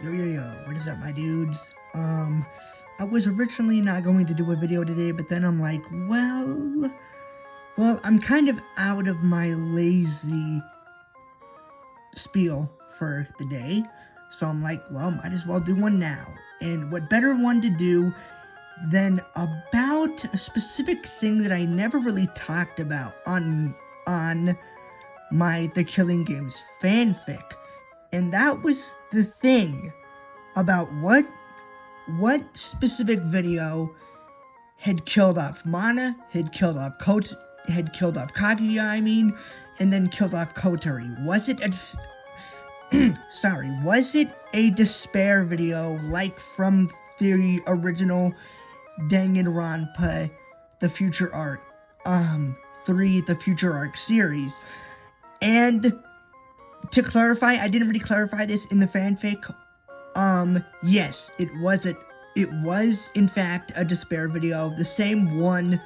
Yo, what is up, my dudes? I was originally not going to do a video today, but then I'm like, I'm kind of out of my lazy spiel for the day, so I'm like, might as well do one now. And what better one to do than about a specific thing that I never really talked about on my The Killing Games fanfic. And that was the thing about what specific video had killed off Mana, had killed off Kaguya, and then killed off Kotori. Was it a Dispair video like from the original Danganronpa The Future Arc 3 The Future Arc series? And to clarify, I didn't really clarify this in the fanfic. Yes, it was in fact a Dispair video, the same one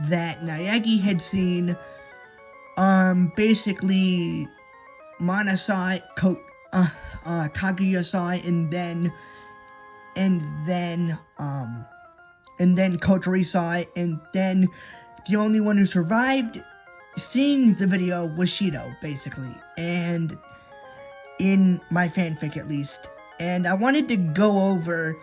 that Naegi had seen. Basically, Mana saw it, Kaguya saw it, and then Kotori saw it, and then the only one who survived seeing the video was Shido, basically, and in my fanfic at least. And I wanted to go over,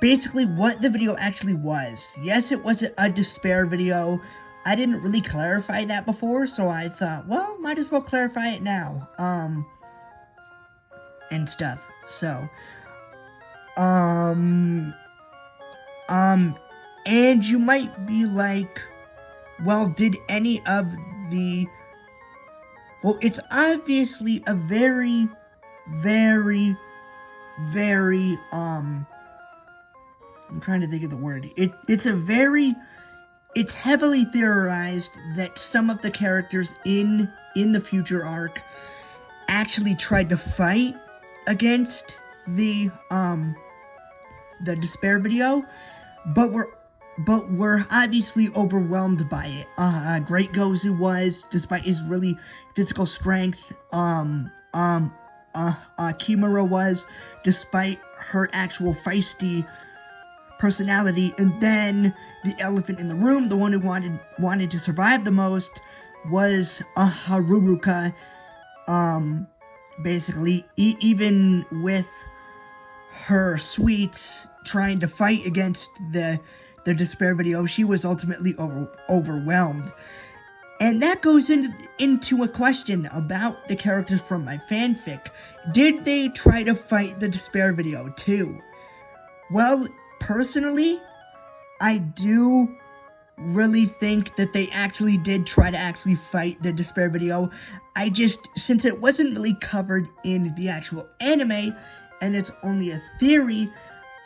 basically what the video actually was. Yes, it was a Dispair video. I didn't really clarify that before, so I thought, might as well clarify it now, and stuff. So, and you might be like, did any of the... it's obviously a very, I'm trying to think of the word. It's heavily theorized that some of the characters in the Future Arc actually tried to fight against the Dispair video, but were obviously overwhelmed by it. Great Gozu was, despite his really physical strength. Kimura was, despite her actual feisty personality. And then the elephant in the room, the one who wanted to survive the most, was Haruruka. Basically, even with her sweets trying to fight against the Dispair video, she was ultimately overwhelmed. And that goes into a question about the characters from my fanfic. Did they try to fight the Dispair video too? Well, personally, I do really think that they actually did try to fight the Dispair video. Since it wasn't really covered in the actual anime, and it's only a theory,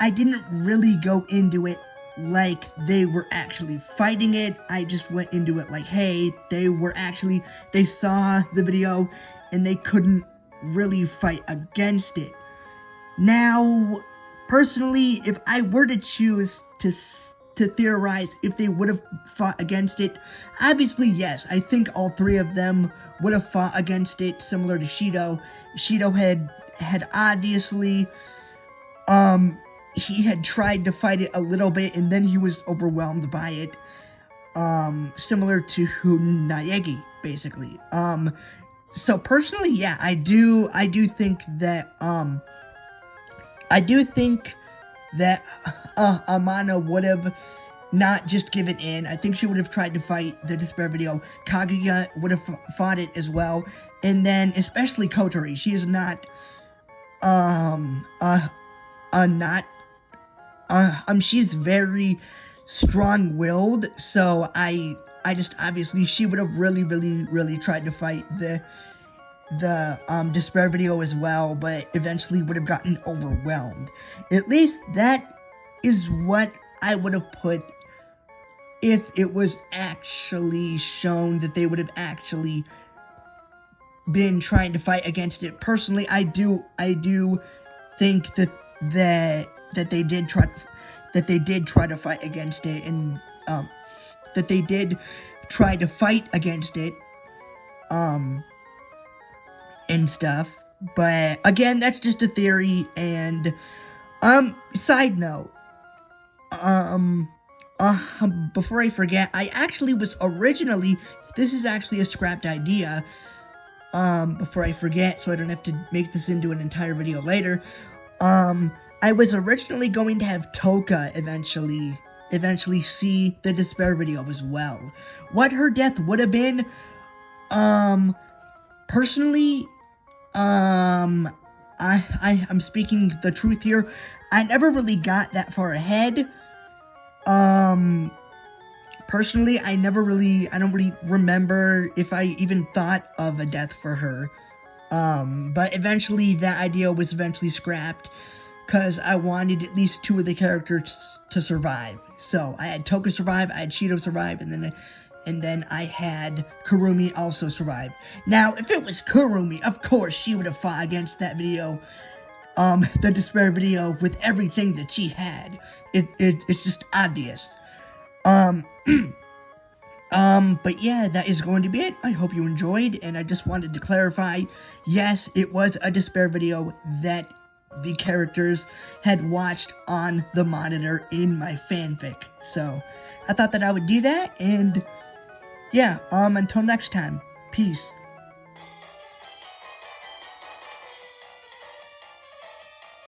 I didn't really go into it like they were actually fighting it. I just went into it like, hey, they saw the video and they couldn't really fight against it. Now, personally, if I were to choose to theorize if they would have fought against it, obviously, yes, I think all three of them would have fought against it, similar to Shido. Shido had obviously, he had tried to fight it a little bit, and then he was overwhelmed by it, similar to Naegi, basically. So personally, yeah, I do think that, Amana would have not just given in. I think she would have tried to fight the Dispair video. Kaguya would have fought it as well, and then especially Kotori. She is not, she's very strong-willed, so I just, obviously, she would have really tried to fight the Dispair video as well, but eventually would have gotten overwhelmed. At least that is what I would have put if it was actually shown that they would have actually been trying to fight against it. Personally, I do think that they did try to fight against it, and that they did try to fight against it, and stuff. But again, that's just a theory. And side note, before I forget, I actually was originally, this is actually a scrapped idea. Before I forget, so I don't have to make this into an entire video later. I was originally going to have Toka eventually see the Dispair video as well. What her death would have been, personally, I'm speaking the truth here. I never really got that far ahead. Personally, I don't really remember if I even thought of a death for her. But eventually that idea was eventually scrapped because I wanted at least 2 of the characters to survive. So I had Toka survive, I had Shido survive, and then I had Kurumi also survive. Now, if it was Kurumi, of course she would have fought against that video, the Dispair video, with everything that she had. It's just obvious. But yeah, that is going to be it. I hope you enjoyed, and I just wanted to clarify, yes, it was a Dispair video that the characters had watched on the monitor in my fanfic. So, I thought that I would do that, and yeah, until next time, peace.